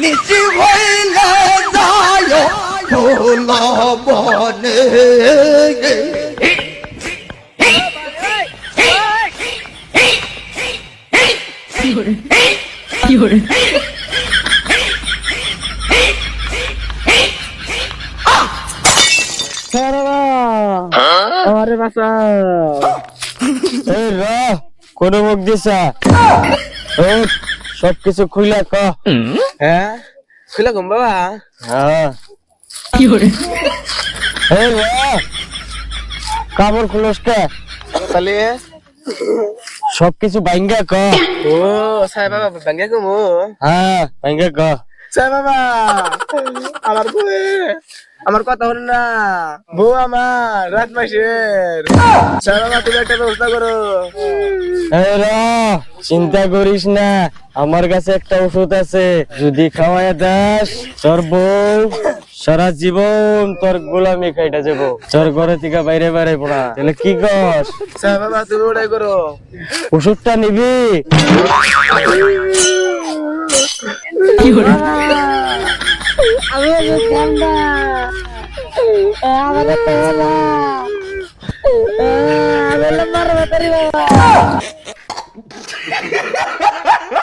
নিশি হইলে যায় ফুল বনে আরে বাসা কোন মুখ দিছা সবকিছু খুইলা ক হ্যাঁ খুলে কম বাবা হ্যাঁ কাপড় খুলস কে তাহলে সবকিছু ভাঙ্গা ক ও সাই বাবা ভাঙ্গে কমু হ্যাঁ ভাঙ্গা ক সাই বাবা আমার বউ আমার কথা হল না বউ আমার রাত মাসের সাই বাবা তুমি একটা ব্যবস্থা করো চিন্তা করিস না আমার কাছে একটা ওষুধ আছে যদি খাওয়ায় দাস তোর বউ সারা জীবন তোর গোলামি খাইটা যাবো তোর ঘরে থেকে বাইরে বাইরে পড়া তাহলে কি কর সাই বাবা তুমি ওটাই করো ওষুধটা নিবি আমি